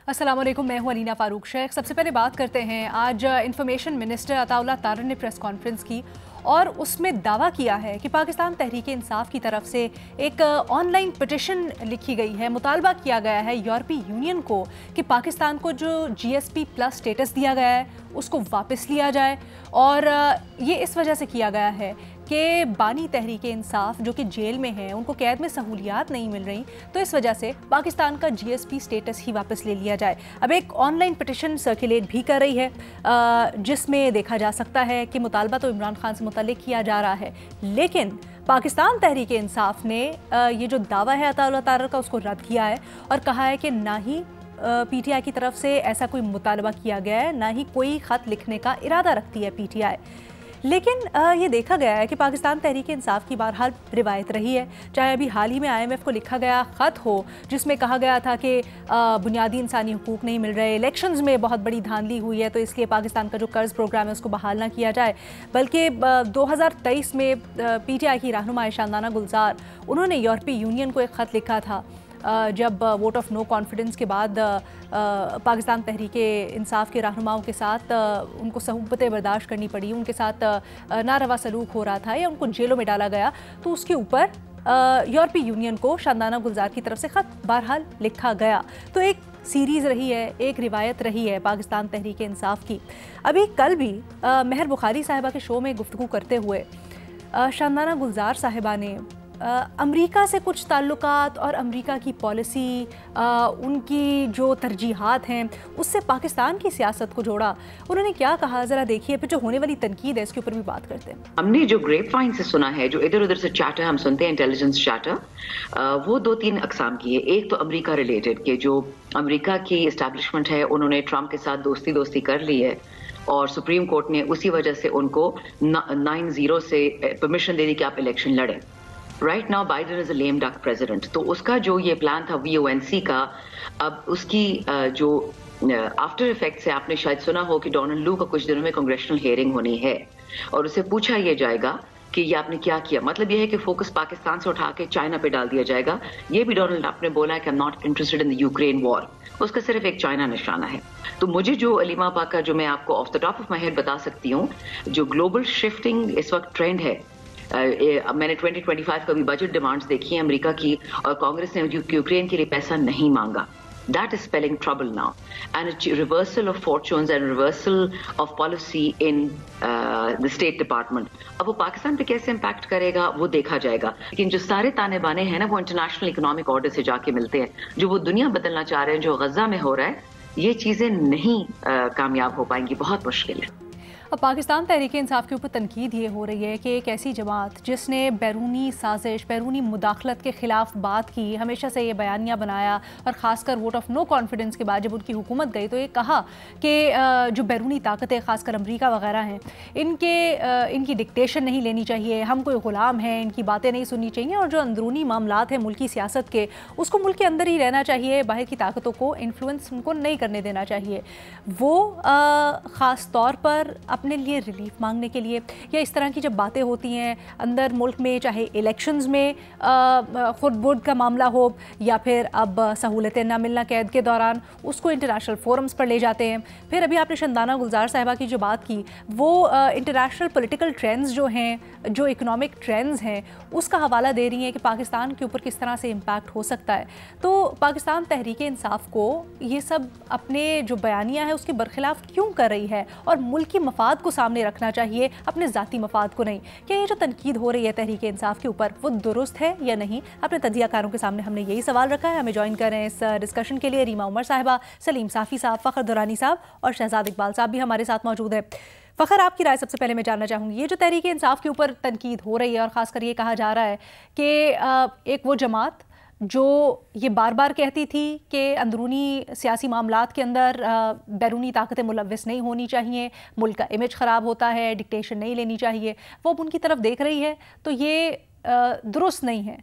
अस्सलाम वालेकुम, मैं हूं अलीना फारूक शेख। सबसे पहले बात करते हैं, आज इंफॉर्मेशन मिनिस्टर अताउल्लाह तारर ने प्रेस कॉन्फ्रेंस की और उसमें दावा किया है कि पाकिस्तान तहरीक इंसाफ की तरफ से एक ऑनलाइन पिटिशन लिखी गई है। मुतालबा किया गया है यूरोपीय यूनियन को कि पाकिस्तान को जो GSP प्लस स्टेटस दिया गया है उसको वापस लिया जाए, और ये इस वजह से किया गया है कि बानी तहरीक इंसाफ जो कि जेल में हैं उनको कैद में सहूलियात नहीं मिल रही, तो इस वजह से पाकिस्तान का GSP स्टेटस ही वापस ले लिया जाए। अब एक ऑनलाइन पिटिशन सर्कुलेट भी कर रही है जिसमें देखा जा सकता है कि मुतालबा तो इमरान खान से मुतल्लिक किया जा रहा है, लेकिन पाकिस्तान तहरीक इंसाफ ने ये जो दावा है अताउल्लाह तारर का उसको रद्द किया है और कहा है कि ना ही PTI की तरफ से ऐसा कोई मुतालबा किया गया है, ना ही कोई ख़त लिखने का इरादा रखती है PTI। लेकिन ये देखा गया है कि पाकिस्तान तहरीक इंसाफ की बहरहाल रिवायत रही है, चाहे अभी हाल ही में IMF को लिखा गया ख़त हो जिसमें कहा गया था कि बुनियादी इंसानी हुकूक नहीं मिल रहे, इलेक्शंस में बहुत बड़ी धांधली हुई है तो इसलिए पाकिस्तान का जो कर्ज़ प्रोग्राम है उसको बहाल ना किया जाए, बल्कि 2023 में PTI की रहनुमा शांदाना गुलजार उन्होंने यूरोपीय यूनियन को एक ख़त लिखा था जब वोट ऑफ नो कॉन्फिडेंस के बाद पाकिस्तान तहरीक इंसाफ के रहनुमाओं के साथ उनको सहूबतें बर्दाश्त करनी पड़ी, उनके साथ नारवा सलूक हो रहा था या उनको जेलों में डाला गया, तो उसके ऊपर यूरोपीय यूनियन को शांदाना गुलजार की तरफ से ख़त बहरहाल लिखा गया। तो एक सीरीज़ रही है, एक रिवायत रही है पाकिस्तान तहरीक इंसाफ की। अभी कल भी महर बुखारी साहिबा के शो में गुफ्तगू करते हुए शांदाना गुलजार साहिबा ने अमेरिका से कुछ ताल्लुकात और अमेरिका की पॉलिसी, उनकी जो तरजीहात हैं उससे पाकिस्तान की सियासत को जोड़ा। उन्होंने क्या कहा ज़रा देखिए, फिर जो होने वाली तनकीद है इसके ऊपर भी बात करते हैं। हमने जो ग्रेप वाइन से सुना है, जो इधर उधर से चाटर हम सुनते हैं, इंटेलिजेंस चाटर, वो 2-3 अकसाम की है। एक तो अमेरिका रिलेटेड के जो अमेरिका की इस्टेब्लिशमेंट है उन्होंने ट्रंप के साथ दोस्ती कर ली है और सुप्रीम कोर्ट ने उसी वजह से उनको 9-0 से परमिशन दे दी कि आप इलेक्शन लड़ें। Right now Biden is a lame duck president, तो उसका जो ये प्लान था VONC का, अब उसकी जो आफ्टर इफेक्ट से आपने शायद सुना हो कि डोनाल्ड लू का कुछ दिनों में कांग्रेचुनल हियरिंग होनी है और उसे पूछा यह जाएगा कि ये आपने क्या किया। मतलब ये है कि फोकस पाकिस्तान से उठा के चाइना पे डाल दिया जाएगा। ये भी डोनाल्ड ट्रंप ने बोला है कि I am not interested in the Ukraine war, उसका सिर्फ एक चाइना निशाना है। तो मुझे जो अलीमा पाक का जो मैं आपको of the top of my head बता सकती हूँ, जो ग्लोबल शिफ्टिंग इस वक्त ट्रेंड है, मैंने 2025 का भी बजट डिमांड्स देखी हैं अमेरिका की, और कांग्रेस ने यूक्रेन के लिए पैसा नहीं मांगा। That is spelling trouble now, and a reversal of fortunes and reversal of policy in the State Department. अब वो पाकिस्तान पे कैसे इम्पैक्ट करेगा वो देखा जाएगा, लेकिन जो सारे ताने बाने हैं ना वो इंटरनेशनल इकोनॉमिक ऑर्डर से जाके मिलते हैं। जो वो दुनिया बदलना चाह रहे हैं, जो गजा में हो रहा है, ये चीजें नहीं कामयाब हो पाएंगी, बहुत मुश्किल है। अब पाकिस्तान तहरीक इंसाफ के ऊपर तनकीद ये हो रही है कि एक ऐसी जमात जिसने बैरूनी साजिश, बैरूनी मुदाखलत के ख़िलाफ़ बात की, हमेशा से ये बयानिया बनाया, और ख़ासकर वोट ऑफ नो कॉन्फिडेंस के बाद जब उनकी हुकूमत गई तो ये कहा कि जो बैरूनी ताकतें ख़ासकर अमरीका वगैरह हैं इनकी डिक्टेशन नहीं लेनी चाहिए, हम कोई ग़ुलाम हैं, इनकी बातें नहीं सुननी चाहिए, और जो अंदरूनी मामलात हैं मुल्की सियासत के उसको मुल्क के अंदर ही रहना चाहिए, बाहर की ताकतों को इन्फ्लुएंस उनको नहीं करने देना चाहिए। वो ख़ास तौर पर अपने लिए रिलीफ मांगने के लिए, या इस तरह की जब बातें होती हैं अंदर मुल्क में, चाहे इलेक्शंस में खुद वोट का मामला हो या फिर अब सहूलतें ना मिलना कैद के दौरान, उसको इंटरनेशनल फोरम्स पर ले जाते हैं। फिर अभी आपने शांदाना गुलजार साहिबा की जो बात की वो इंटरनेशनल पॉलिटिकल ट्रेंड्स जो हैं, जो इकोनॉमिक ट्रेंड्स हैं, उसका हवाला दे रही हैं कि पाकिस्तान के ऊपर किस तरह से इम्पैक्ट हो सकता है। तो पाकिस्तान तहरीक इंसाफ को ये सब अपने जो बयानिया है उसके बरखिलाफ क्यों कर रही है, और मुल्की मफाद को सामने रखना चाहिए, अपने ज़ाती मफाद को नहीं। क्या ये जो तनकीद हो रही है तहरीक इंसाफ के ऊपर वो दुरुस्त है या नहीं? अपने तजियाकारों के सामने हमने यही सवाल रखा है। हमें ज्वाइन कर रहे हैं इस डिस्कशन के लिए रीमा उमर साहिबा, सलीम साफ़ी साहब, फ़खर दुरानी साहब और शहजाद इकबाल साहब भी हमारे साथ मौजूद है। फ़खर, आपकी राय सबसे पहले मैं जानना चाहूँगी, ये जो तहरीक इंसाफ के ऊपर तनकीद हो रही है और ख़ासकर ये कहा जा रहा है कि एक वो जमात जो ये बार बार कहती थी कि अंदरूनी सियासी मामलात के अंदर बैरूनी ताकतें मुलव्वस नहीं होनी चाहिए, मुल्क का इमेज ख़राब होता है, डिक्टेशन नहीं लेनी चाहिए, वो अब उनकी तरफ देख रही है, तो ये दुरुस्त नहीं है।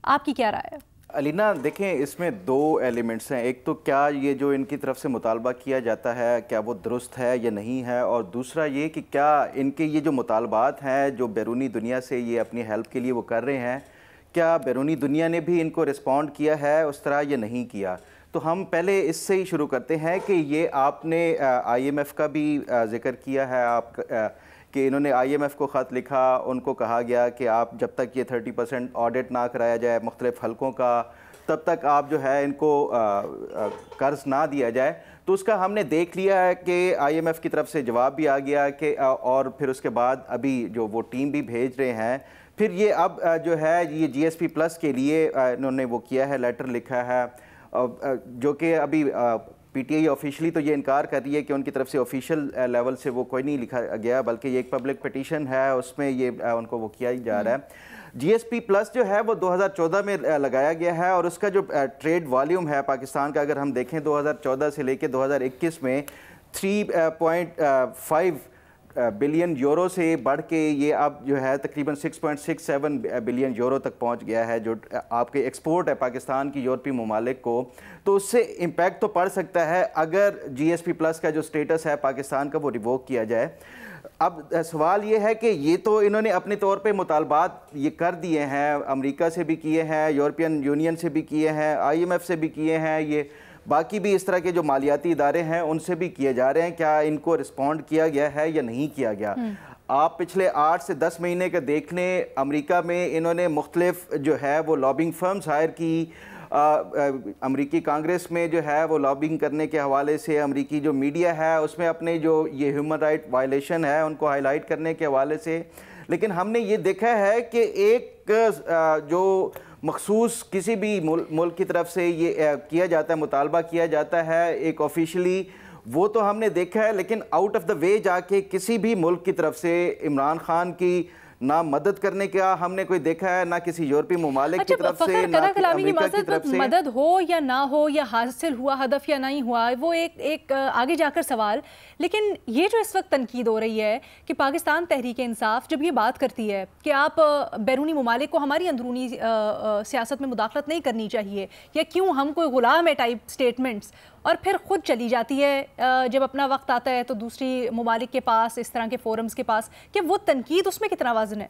आपकी क्या राय है? अलीना, देखें इसमें 2 एलिमेंट्स हैं। एक तो क्या ये जो इनकी तरफ से मुतालबा किया जाता है क्या वो दुरुस्त है या नहीं है, और दूसरा ये कि क्या इनके ये जो मुतालबात हैं जो बैरूनी दुनिया से ये अपनी हेल्प के लिए वो कर रहे हैं, क्या बैरूनी दुनिया ने भी इनको रिस्पॉन्ड किया है उस तरह या नहीं किया। تو ہم پہلے اس سے ہی شروع کرتے ہیں کہ یہ آپ نے IMF کا بھی ذکر کیا ہے آپ کہ انہوں نے IMF کو خط لکھا, ان کو کہا گیا کہ آپ جب تک یہ 30% آڈٹ نہ کرایا جائے مختلف حلقوں کا, تب تک آپ جو ہے ان کو قرض نہ دیا جائے. تو اس کا ہم نے دیکھ لیا ہے کہ IMF کی طرف سے جواب بھی آ گیا کہ اور پھر اس کے بعد ابھی جو وہ ٹیم بھی بھیج رہے ہیں. پھر یہ اب جو ہے یہ GSP+ کے لیے انہوں نے وہ کیا ہے, لیٹر لکھا ہے, جو کہ ابھی PTI آفیشلی تو یہ انکار کر رہی ہے کہ ان کی طرف سے آفیشیل لیول سے وہ کوئی نہیں لکھا گیا, بلکہ یہ ایک پبلک پٹیشن ہے, اس میں یہ ان کو وہ کیا ہی جا رہا ہے. GSP+ جو ہے وہ 2014 میں لگایا گیا ہے, اور اس کا جو ٹریڈ والیوم ہے پاکستان کا اگر ہم دیکھیں 2014 سے لے کے 2021 میں 3.5 بلین یورو سے بڑھ کے یہ اب جو ہے تقریباً 6.67 بلین یورو تک پہنچ گیا ہے, جو آپ کے ایکسپورٹ ہے پاکستان کی یورپی ممالک کو. تو اس سے امپیکٹ تو پڑ سکتا ہے اگر GSP+ کا جو سٹیٹس ہے پاکستان کا وہ ریووک کیا جائے. اب سوال یہ ہے کہ یہ تو انہوں نے اپنے طور پہ مطالبات یہ کر دیے ہیں, امریکہ سے بھی کیے ہیں, یورپین یونین سے بھی کیے ہیں, IMF سے بھی کیے ہیں, یہ باقی بھی اس طرح کے جو مالیاتی ادارے ہیں ان سے بھی کیے جا رہے ہیں. کیا ان کو رسپونڈ کیا گیا ہے یا نہیں کیا گیا؟ آپ پچھلے 8 سے 10 مہینے کا دیکھ لیں, امریکہ میں انہوں نے مختلف جو ہے وہ لابنگ فرمز ہائر کی, امریکی کانگریس میں جو ہے وہ لابنگ کرنے کے حوالے سے, امریکی جو میڈیا ہے اس میں اپنے جو یہ ہیومن رائٹ وائلیشن ہے ان کو ہائی لائٹ کرنے کے حوالے سے. لیکن ہم نے یہ دیکھا ہے کہ ایک جو مخصوص کسی بھی ملک کی طرف سے یہ کیا جاتا ہے, مطالبہ کیا جاتا ہے ایک آفیشلی, وہ تو ہم نے دیکھا ہے, لیکن آؤٹ آف دا وے جا کے کسی بھی ملک کی طرف سے عمران خان کی نہ مدد کرنے کا ہم نے کوئی دیکھا ہے, نہ کسی یورپی ممالک کی طرف سے, نہ امریکہ کی طرف سے. مدد ہو یا نہ ہو, یا حاصل ہوا ہدف یا نہیں ہوا, وہ ایک آگے جا کر سوال. لیکن یہ جو اس وقت تنقید ہو رہی ہے کہ پاکستان تحریک انصاف جب یہ بات کرتی ہے کہ آپ بیرونی ممالک کو ہماری اندرونی سیاست میں مداخلت نہیں کرنی چاہیے, یا کیوں ہم کوئی غلام ہے ٹائپ سٹیٹمنٹس, اور پھر خود چلی جاتی ہے جب اپنا وقت آتا ہے تو دوسری ممالک کے پاس, اس طرح کے فورمز کے پاس, کہ وہ تنقید اس میں کتنا وزن ہے؟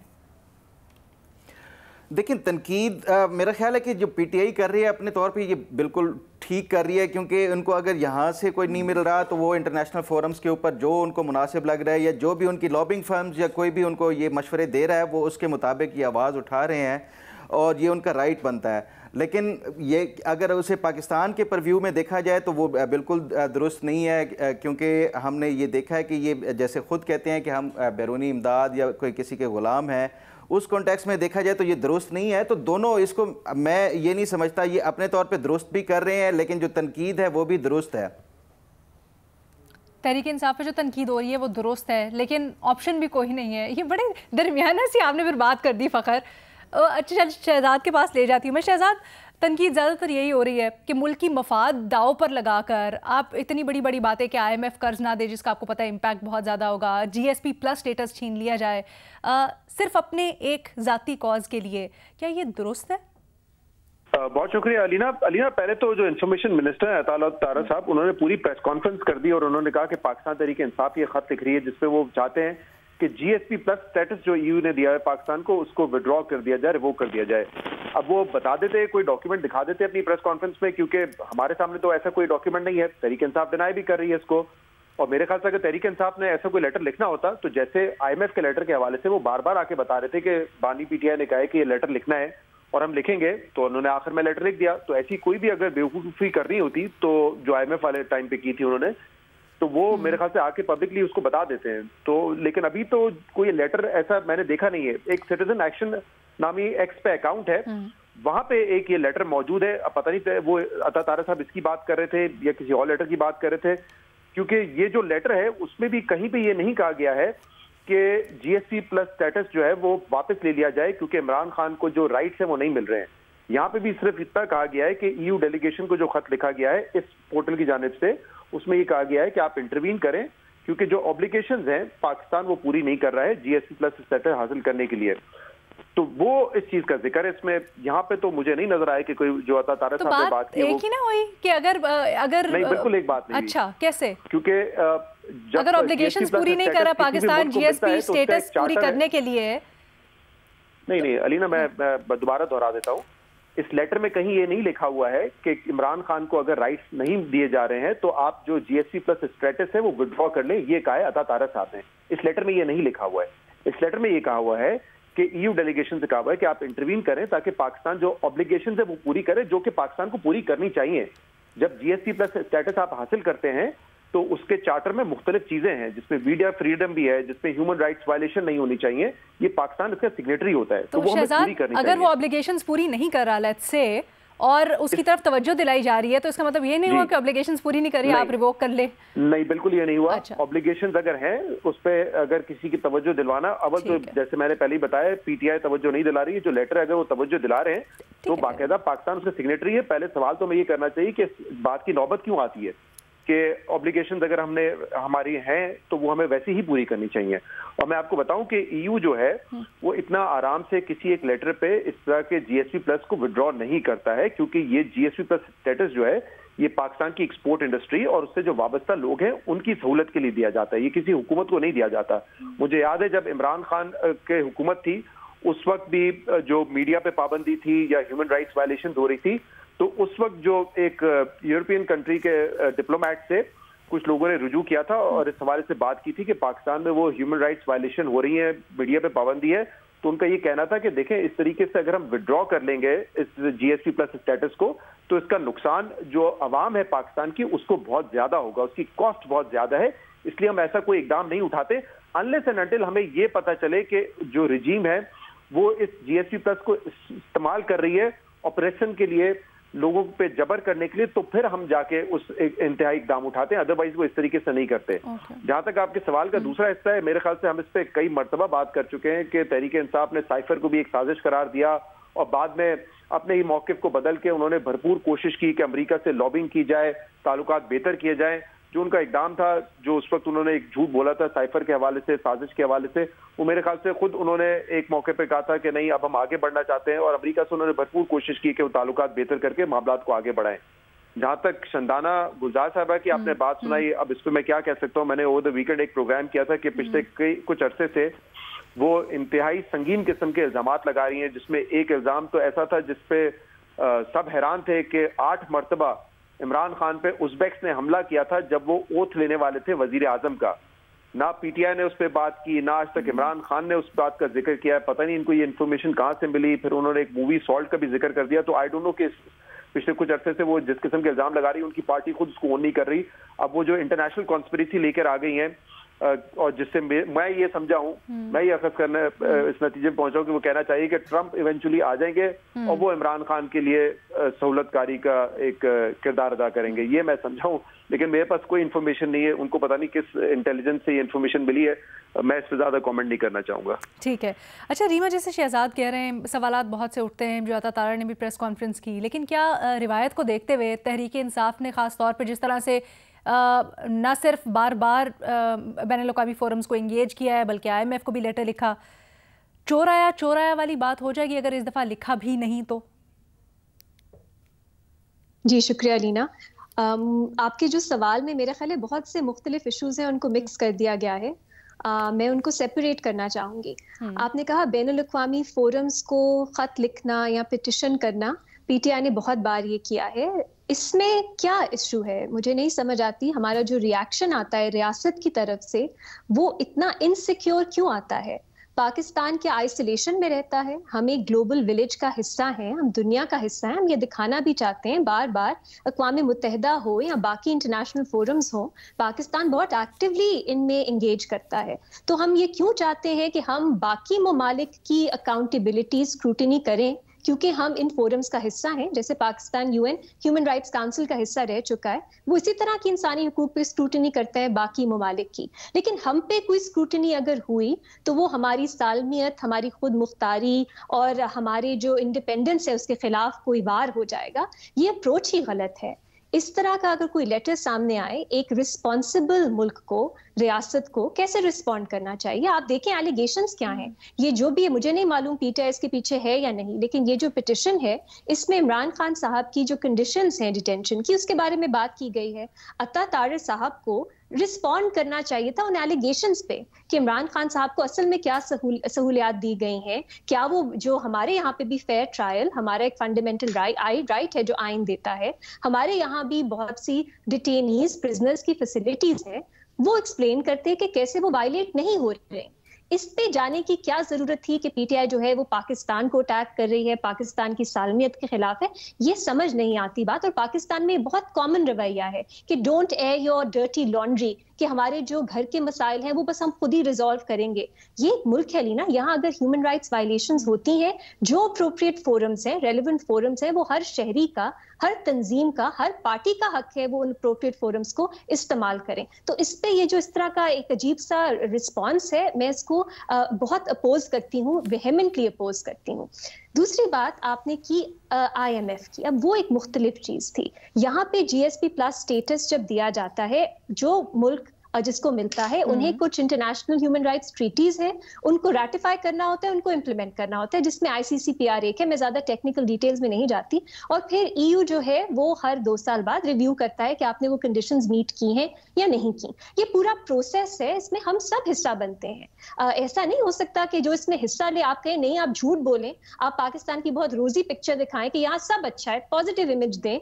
دیکھیں تنقید میرا خیال ہے کہ جو PTI کر رہی ہے اپنے طور پہ یہ بالکل ٹھیک کر رہی ہے, کیونکہ ان کو اگر یہاں سے کوئی نہیں مل رہا تو وہ انٹرنیشنل فورمز کے اوپر جو ان کو مناسب لگ رہا ہے, یا جو بھی ان کی لابنگ فرمز یا کوئی بھی ان کو یہ مشورے دے رہا ہے, وہ اس کے مطابق یہ آواز اٹھا رہے ہیں, اور یہ ان کا رائٹ بنتا ہے. لیکن یہ اگر اسے پاکستان کے پرویو میں دیکھا جائے تو وہ بالکل درست نہیں ہے, کیونکہ ہم نے یہ دیکھا ہے کہ یہ جیسے خود کہتے ہیں کہ ہم بیرونی امداد یا کوئی کسی کے غلام ہیں, اس کانٹیکس میں دیکھا جائے تو یہ درست نہیں ہے. تو دونوں اس کو میں یہ نہیں سمجھتا, یہ اپنے طور پہ درست بھی کر رہے ہیں, لیکن جو تنقید ہے وہ بھی درست ہے. تحریک انصاف پہ جو تنقید ہو رہی ہے وہ درست ہے, لیکن آپشن بھی کوئی نہیں ہے. یہ بڑے درمیانہ سی آپ نے پھر بات کر دی فخر. اچھا شہزاد کے پاس لے جاتی ہوں میں. شہزاد, تنقید زیادہ تر یہی ہو رہی ہے کہ ملک کی مفاد داؤ پر لگا کر آپ اتنی بڑی بڑی باتیں کہ IMF قرض نہ دے, جس کا آپ کو پتہ ہے امپیکٹ بہت زیادہ ہوگا, GSP+ سٹیٹس چھین لیا جائے صرف اپنے ایک ذاتی کاز کے لیے, کیا یہ درست ہے؟ بہت شکریہ علینا. پہلے تو جو انفارمیشن منسٹر ہیں عطاءاللہ طارا صاحب, انہوں نے پوری پریس کانفرنس کر دی اور انہوں نے کہا کہ پاکستان تحریک انصاف یہ خط لکھ رہی ہے جس پہ وہ چاہتے ہیں کہ GSP+ سٹیٹس جو EU نے دیا ہے پاکستان کو, اس کو وڈرا کر دیا جائے, ریووک کر دیا جائے. اب وہ بتا دیتے, کوئی ڈاکیومنٹ دکھا دیتے اپنی پریس کانفرنس میں, کیونکہ ہمارے سامنے تو ایسا کوئی ڈاکیومنٹ نہیں ہے. تحریک انصاف ڈینائی بھی کر رہی ہے اس کو, اور میرے خیال سے اگر تحریک انصاف نے ایسا کوئی لیٹر لکھنا ہوتا تو جیسے IMF کے لیٹر کے حوالے سے وہ بار بار آ کے بتا رہے تھے کہ بانی PTI نے کہا ہے کہ یہ لیٹر لکھنا ہے اور ہم لکھیں گے, تو انہوں نے آخر میں لیٹر لکھ دیا. تو ایسی کوئی بھی اگر بیوقوفی کرنی ہوتی تو جو IMF والے ٹائم پہ کی تھی انہوں نے, تو وہ میرے خیال سے آ کے پبلکلی اس کو بتا دیتے ہیں. تو لیکن ابھی تو کوئی لیٹر ایسا میں نے دیکھا نہیں ہے. ایک سٹیزن ایکشن نامی ایکس پہ اکاؤنٹ ہے, وہاں پہ ایک یہ لیٹر موجود ہے. اب پتہ نہیں وہ عطا طارا صاحب اس کی بات کر رہے تھے یا کسی اور لیٹر کی بات کر رہے تھے, کیونکہ یہ جو لیٹر ہے اس میں بھی کہیں پہ یہ نہیں کہا گیا ہے کہ GSP+ سٹیٹس جو ہے وہ واپس لے لیا جائے, کیونکہ عمران خان کو جو رائٹس ہیں وہ نہیں مل رہے ہیں. یہاں پہ بھی صرف اتنا کہا گیا ہے کہ EU ڈیلیگیشن کو جو خط لکھا گیا ہے اس پورٹل کی جانب سے, اس میں یہ کہا گیا ہے کہ آپ انٹروین کریں, کیونکہ جو اوبلیگیشنز ہیں پاکستان وہ پوری نہیں کر رہا ہے GSP+ سٹیٹس حاصل کرنے کے لیے. تو وہ اس چیز کا ذکر ہے اس میں. یہاں پہ تو مجھے نہیں نظر آیا کہ کوئی جو عطا طارا صاحب نے بات کی ایک ہی نہ ہوئی کہ اگر نہیں, بالکل ایک بات نہیں. اچھا کیسے؟ کیونکہ اگر اوبلیگیشنز پوری نہیں کر رہا پاکستان GSP سٹیٹس پوری کرنے کے لیے. نہیں علینا, میں دوبارہ دہرا دیتا ہوں اس لیटर میں کہیں یہ نہیں لکھا ہوا ہے کہ عمران خان کو اگر رائٹس نہیں دیے جا رہے ہیں تو آپ جو جی ایس پی پلس اسٹیٹس ہے وہ ودرا کر لیں، یہ کہا ہے عطا طارہ صاحب نے. اس لیٹر میں یہ نہیں لکھا ہوا ہے. اس لیٹر میں یہ کہا ہوا ہے کہ ای یو ڈیلیگیشن سے کہا ہوا ہے کہ آپ انٹروین کریں تاکہ پاکستان جو آبلیگیشن ہے وہ پوری کرے، جو کہ پاکستان کو پوری کرنی چاہیے. جب جی ایس پی پلس اسٹیٹس آپ حاصل کرتے ہیں تو اس کے چارٹر میں مختلف چیزیں ہیں، جس میں میڈیا فریڈم بھی ہے، جس میں ہیومن رائٹس وائلیشن نہیں ہونی چاہیے. یہ پاکستان اس کا سگنیٹری ہوتا ہے، تو وہ ہمیں پوری کرنی چاہیے. اگر وہ آبلیگیشنز پوری نہیں کر رہا لیٹس سے اور اس کی طرف توجہ دلائی جا رہی ہے تو اس کا مطلب یہ نہیں ہوا کہ آبلیگیشنز پوری نہیں کر رہی آپ ریووک کر لیں؟ نہیں، بالکل یہ نہیں ہوا. آبلیگیشنز اگر ہیں اس پہ اگر کسی کی توجہ دلوانا، اول تو جیسے میں نے پہلے ہی بتایا پی ٹی آئی توجہ نہیں دلا رہی ہے. جو لیٹر ہے اگر وہ توجہ دلا رہے ہیں تو باقاعدہ پاکستان اس کا سگنیٹری ہے. پہلے سوال تو ہمیں یہ کرنا چاہیے کہ بات کی نوبت کیوں آتی ہے کہ آبلیگیشنز اگر ہماری ہیں تو وہ ہمیں ویسی ہی پوری کرنی چاہیے. اور میں آپ کو بتاؤں کہ ای یو جو ہے وہ اتنا آرام سے کسی ایک لیٹر پہ اس طرح کے جی ایس پی پلس کو ودرا نہیں کرتا ہے، کیونکہ یہ جی ایس پی پلس اسٹیٹس جو ہے یہ پاکستان کی ایکسپورٹ انڈسٹری اور اس سے جو وابستہ لوگ ہیں ان کی سہولت کے لیے دیا جاتا ہے. یہ کسی حکومت کو نہیں دیا جاتا. مجھے یاد ہے جب عمران خان کے حکومت تھی اس وقت بھی جو میڈیا پہ پابندی تھی یا ہیومن رائٹس وائلیشن ہو رہی تھی تو اس وقت جو ایک یورپین کنٹری کے ڈپلومیٹ سے کچھ لوگوں نے رجوع کیا تھا اور اس حوالے سے بات کی تھی کہ پاکستان میں وہ ہیومن رائٹس وائلیشن ہو رہی ہیں، میڈیا پہ پابندی ہے. تو ان کا یہ کہنا تھا کہ دیکھیں اس طریقے سے اگر ہم ودرا کر لیں گے اس جی ایس پی پلس اسٹیٹس کو تو اس کا نقصان جو عوام ہے پاکستان کی اس کو بہت زیادہ ہوگا، اس کی کاسٹ بہت زیادہ ہے. اس لیے ہم ایسا کوئی اقدام نہیں اٹھاتے انلیس اینڈ انٹل ہمیں یہ پتہ چلے کہ جو رجیم ہے وہ اس جی ایس پی پلس کو استعمال کر رہی ہے آپریشن کے لیے، لوگوں پہ جبر کرنے کے لیے، تو پھر ہم جا کے اس انتہائی اقدام اٹھاتے ہیں. ادروائز وہ اس طریقے سے نہیں کرتے. جہاں تک آپ کے سوال کا دوسرا حصہ ہے، میرے خیال سے ہم اس پہ کئی مرتبہ بات کر چکے ہیں کہ تحریک انصاف نے سائفر کو بھی ایک سازش قرار دیا اور بعد میں اپنے ہی موقف کو بدل کے انہوں نے بھرپور کوشش کی کہ امریکہ سے لابنگ کی جائے، تعلقات بہتر کیے جائیں. جو ان کا اقدام تھا، جو اس وقت انہوں نے ایک جھوٹ بولا تھا سائفر کے حوالے سے، سازش کے حوالے سے، وہ میرے خیال سے خود انہوں نے ایک موقع پہ کہا تھا کہ نہیں اب ہم آگے بڑھنا چاہتے ہیں اور امریکہ سے انہوں نے بھرپور کوشش کی کہ وہ تعلقات بہتر کر کے معاملات کو آگے بڑھائیں. جہاں تک شندانہ گلزار صاحبہ کی آپ نے بات سنائی، اب اس پہ میں کیا کہہ سکتا ہوں. میں نے اوور دا ویکینڈ ایک پروگرام کیا تھا کہ پچھلے کچھ عرصے سے وہ انتہائی سنگین قسم کے الزامات لگا رہی ہیں، جس میں ایک الزام تو ایسا تھا جس پہ سب حیران تھے کہ 8 مرتبہ عمران خان پہ ازبیکس نے حملہ کیا تھا جب وہ اوتھ لینے والے تھے وزیر اعظم کا. نہ پی ٹی آئی نے اس پہ بات کی، نہ آج تک عمران خان نے اس بات کا ذکر کیا ہے. پتہ نہیں ان کو یہ انفارمیشن کہاں سے ملی. پھر انہوں نے ایک مووی سالٹ کا بھی ذکر کر دیا. تو آئی ڈونٹ نو کہ پچھلے کچھ عرصے سے وہ جس قسم کے الزام لگا رہی ہے ان کی پارٹی خود اس کو اون نہیں کر رہی. اب وہ جو انٹرنیشنل کانسپریسی لے کر آ گئی ہیں اور جس سے میں یہ سمجھا ہوں، میں یہ اخذ کرنا اس نتیجے میں پہنچا ہوں کہ وہ کہنا چاہیے کہ ٹرمپ ایونچولی آ جائیں گے اور وہ عمران خان کے لیے سہولت کاری کا ایک کردار ادا کریں گے. یہ میں سمجھا ہوں، لیکن میرے پاس کوئی انفارمیشن نہیں ہے. ان کو پتہ نہیں کس انٹیلیجنس سے یہ انفارمیشن ملی ہے. میں اس پہ زیادہ کامنٹ نہیں کرنا چاہوں گا. ٹھیک ہے. اچھا ریما، جیسے شہزاد کہہ رہے ہیں سوالات بہت سے اٹھتے ہیں، جو عطا طارہ نے بھی پریس کانفرنس کی، لیکن کیا روایت کو دیکھتے ہوئے تحریک انصاف نے خاص طور پہ جس طرح سے نہ صرف بار بار بین الاقوامی فورمز کو انگیج کیا ہے بلکہ آئی ایم ایف کو بھی لیٹر لکھا، چور آیا والی بات ہو جائے گی اگر اس دفعہ لکھا بھی نہیں تو؟ جی شکریہ لینا. آپ کے جو سوال میں میرے خیال ہے بہت سے مختلف ایشوز ہیں، ان کو مکس کر دیا گیا ہے. میں ان کو سیپریٹ کرنا چاہوں گی. آپ نے کہا بین الاقوامی فورمز کو خط لکھنا یا پٹیشن کرنا، پی ٹی آئی نے بہت بار یہ کیا ہے. اس میں کیا ایشو ہے مجھے نہیں سمجھ آتی. ہمارا جو ریاکشن آتا ہے ریاست کی طرف سے وہ اتنا انسیکیور کیوں آتا ہے؟ پاکستان کے آئسولیشن میں رہتا ہے، ہم ایک گلوبل ولیج کا حصہ ہیں، ہم دنیا کا حصہ ہیں. ہم یہ دکھانا بھی چاہتے ہیں بار بار، اقوام متحدہ ہو یا باقی انٹرنیشنل فورمز ہوں، پاکستان بہت ایکٹیولی ان میں انگیج کرتا ہے. تو ہم یہ کیوں چاہتے ہیں کہ ہم باقی ممالک کی اکاؤنٹیبلٹی اسکروٹنی کریں کیونکہ ہم ان فورمز کا حصہ ہیں. جیسے Pakistan U N human rights council کا حصہ رہ چکا ہے، وہ اسی طرح کی انسانی حقوق پہ اسکروٹنی کرتا ہے باقی ممالک کی. لیکن ہم پہ کوئی اسکروٹنی اگر ہوئی تو وہ ہماری سالمیت، ہماری خود مختاری اور ہمارے جو انڈیپینڈنس ہے اس کے خلاف کوئی وار ہو جائے گا. یہ اپروچ ہی غلط ہے. اس طرح کا اگر کوئی لیٹر سامنے آئے، ایک رسپانسبل ملک کو، ریاست کو کیسے رسپونڈ کرنا چاہیے؟ آپ دیکھیں ایلیگیشنز کیا ہیں. یہ جو بھی ہے، مجھے نہیں معلوم پی ٹی آئی اس کے پیچھے ہے یا نہیں، لیکن یہ جو پٹیشن ہے اس میں عمران خان صاحب کی جو کنڈیشنز ہیں ڈیٹینشن کی، اس کے بارے میں بات کی گئی ہے. عطا طارق صاحب کو रिस्पॉन्ड करना चाहिए था उन एलिगेशंस पे कि इमरान खान साहब को असल में क्या सहूलियात दी गई हैं, क्या वो जो हमारे यहाँ पे भी फेयर ट्रायल, हमारा एक फंडामेंटल राइट है जो आइन देता है, हमारे यहाँ भी बहुत सी डिटेनीज प्रिजनर्स की फैसिलिटीज है, वो एक्सप्लेन करते हैं कि कैसे वो वायलेट नहीं हो रहे। इस पे जाने की क्या जरूरत थी कि पीटीआई जो है वो पाकिस्तान को अटैक कर रही है, पाकिस्तान की सालमियत के खिलाफ है, ये समझ नहीं आती बात। और पाकिस्तान में बहुत कॉमन रवैया है कि don't air your dirty laundry, कि हमारे जो घर के मसाइल हैं वो बस हम खुद ही रिजॉल्व करेंगे। ये एक मुल्क है लीना, यहाँ अगर ह्यूमन राइट्स वायलेशंस होती हैं, जो अप्रोप्रिएट फोरम्स हैं, रेलिवेंट फोरम्स हैं, वो हर शहरी का, हर तंजीम का, हर पार्टी का हक है वो उन अप्रोप्रिएट फोरम्स को इस्तेमाल करें। तो इस पे ये जो इस तरह का एक अजीब सा रिस्पॉन्स है, मैं इसको बहुत अपोज करती हूँ, वेहेमेंटली अपोज करती हूँ। दूसरी बात आपने की IMF की, अब वो एक मुख्तलिफ चीज थी। यहाँ पे GSP प्लस स्टेटस जब दिया जाता है, जो मुल्क जिसको मिलता है, उन्हें कुछ इंटरनेशनल ह्यूमन राइट्स ट्रीटीज हैं, उनको रैटिफाई करना होता है, उनको इम्प्लीमेंट करना होता है, जिसमें ICCPR एक है, मैं ज्यादा टेक्निकल डिटेल्स में नहीं जाती। और फिर EU जो है वो हर 2 साल बाद रिव्यू करता है कि आपने वो कंडीशंस मीट की हैं या नहीं की। ये पूरा प्रोसेस है, इसमें हम सब हिस्सा बनते हैं। ऐसा नहीं हो सकता कि जो इसमें हिस्सा ले आप कहें नहीं, आप झूठ बोलें, आप पाकिस्तान की बहुत रोजी पिक्चर दिखाएं कि यहाँ सब अच्छा है, पॉजिटिव इमेज दें।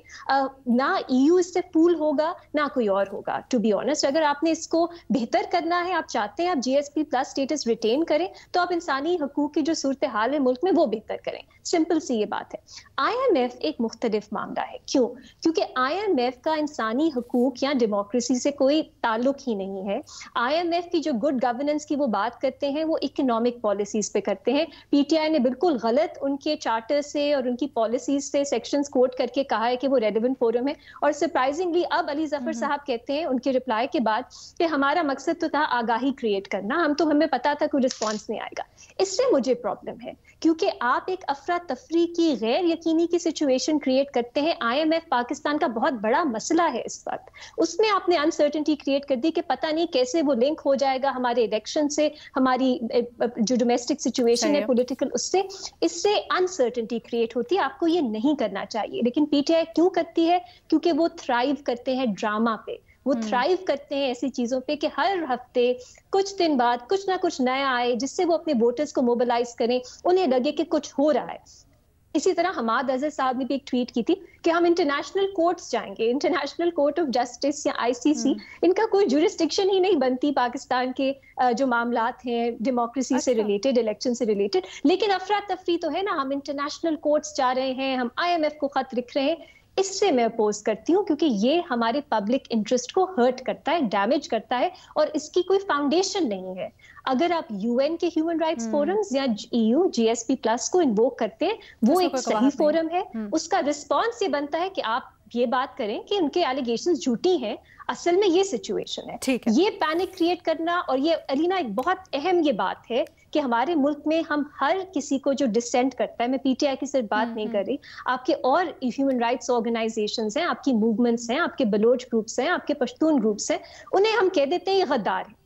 ना EU इससे फूल होगा ना कोई और होगा। टू बी ऑनेस्ट, अगर आपने इसको बेहतर करना है, आप चाहते हैं आप GSP प्लस स्टेटस रिटेन करें, तो आप इंसानी हकूक की जो सूरत हाल है मुल्क में वो बेहतर करें। सिंपल सी ये बात है। IMF एक मुख्तलिफ मामला है। क्यों? क्योंकि IMF का इंसानी हकूक या डेमोक्रेसी से कोई ताल्लुक ही नहीं है। IMF की जो गुड गवर्नेंस की वो बात करते हैं, वो इकोनॉमिक पॉलिसीज पे करते हैं। PTI ने बिल्कुल गलत उनके चार्टर से और उनकी पॉलिसीज से सेक्शंस कोट करके कहा है कि वो रेलेवेंट फोरम है। और सरप्राइजिंगली अब अली जफर साहब कहते हैं उनके रिप्लाई के बाद कि हमारा मकसद तो था आगाही क्रिएट करना, हमें पता था कोई रिस्पॉन्स नहीं आएगा। इससे मुझे प्रॉब्लम है, क्योंकि आप एक अफरा तफरी की गैर यकीनी की सिचुएशन क्रिएट करते हैं। IMF पाकिस्तान का बहुत बड़ा मसला है इस वक्त, उसमें आपने अनसर्टेनिटी क्रिएट कर दी कि पता नहीं कैसे वो लिंक हो जाएगा हमारे इलेक्शन से, हमारी जो डोमेस्टिक सिचुएशन है पॉलिटिकल, उससे, इससे अनसर्टेनिटी क्रिएट होती है। आपको ये नहीं करना चाहिए। लेकिन PTI क्यों करती है? क्योंकि वो थ्राइव करते हैं ड्रामा पे, वो थ्राइव करते हैं ऐसी चीजों पे कि हर हफ्ते कुछ दिन बाद कुछ ना कुछ नया आए, जिससे वो अपने वोटर्स को मोबिलाइज करें, उन्हें लगे कि कुछ हो रहा है। इसी तरह हमाद अजहर साहब ने भी एक ट्वीट की थी कि हम इंटरनेशनल कोर्ट्स जाएंगे, इंटरनेशनल कोर्ट ऑफ जस्टिस या ICC, इनका कोई जुरिस्डिक्शन ही नहीं बनती पाकिस्तान के जो मामलात हैं डेमोक्रेसी से रिलेटेड, इलेक्शन से रिलेटेड। लेकिन अफरा तफरी तो है ना, हम इंटरनेशनल कोर्ट्स जा रहे हैं, हम IMF को खत लिख रहे हैं। इससे मैं अपोज करती हूँ, क्योंकि ये हमारे पब्लिक इंटरेस्ट को हर्ट करता है, डैमेज करता है, और इसकी कोई फाउंडेशन नहीं है। अगर आप UN के ह्यूमन राइट्स फोरम्स या EU GSP प्लस को इन्वोक करते हैं, वो एक सही फोरम है। उसका रिस्पॉन्स ये बनता है कि आप ये बात करें कि उनके एलिगेशंस झूठी हैं, असल में ये सिचुएशन है। ये पैनिक क्रिएट करना, और ये अलीना एक बहुत अहम ये बात है कि हमारे मुल्क में हम हर किसी को जो डिसेंट करता है, मैं PTI की सिर्फ बात नहीं कर रही, आपके और ह्यूमन राइट्स ऑर्गेनाइजेशंस हैं, आपकी मूवमेंट्स हैं, आपके बलोच ग्रुप्स हैं, आपके पश्तून ग्रुप्स हैं, उन्हें हम कह देते हैं ये गद्दार है।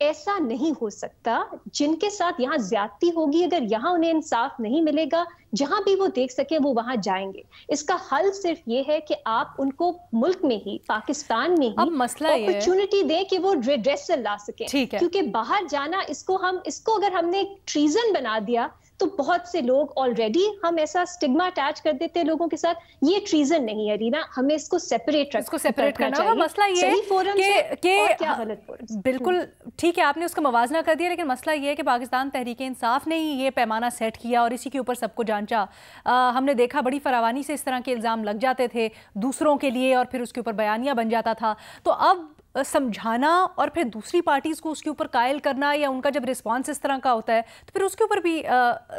ऐसा नहीं हो सकता। जिनके साथ यहाँ ज्यादती होगी, अगर यहाँ उन्हें इंसाफ नहीं मिलेगा, जहां भी वो देख सके वो वहां जाएंगे। इसका हल सिर्फ ये है कि आप उनको मुल्क में ही, पाकिस्तान में ही अपॉर्चुनिटी दें कि वो रेड्रेसल ला सकें। क्योंकि बाहर जाना, इसको अगर हमने ट्रीजन बना दिया तो बहुत से लोग ऑलरेडी, हम ऐसा स्टिग्मा अटैच कर देते हैं लोगों के साथ। ये ट्रीजन नहीं है रीना, हमें इसको सेपरेट करना होगा। मसला ये है कि क्या गलत फोरम। बिल्कुल ठीक है, आपने उसका मवाजना कर दिया, लेकिन मसला ये है कि पाकिस्तान तहरीक इंसाफ ने ही ये पैमाना सेट किया और इसी के ऊपर सबको जांचा। हमने देखा बड़ी फरावानी से इस तरह के इल्ज़ाम लग जाते थे दूसरों के लिए, और फिर उसके ऊपर बयानिया बन जाता था। तो अब समझाना और फिर दूसरी पार्टीज को उसके ऊपर कायल करना, या उनका जब रिस्पांस इस तरह का होता है तो फिर उसके ऊपर भी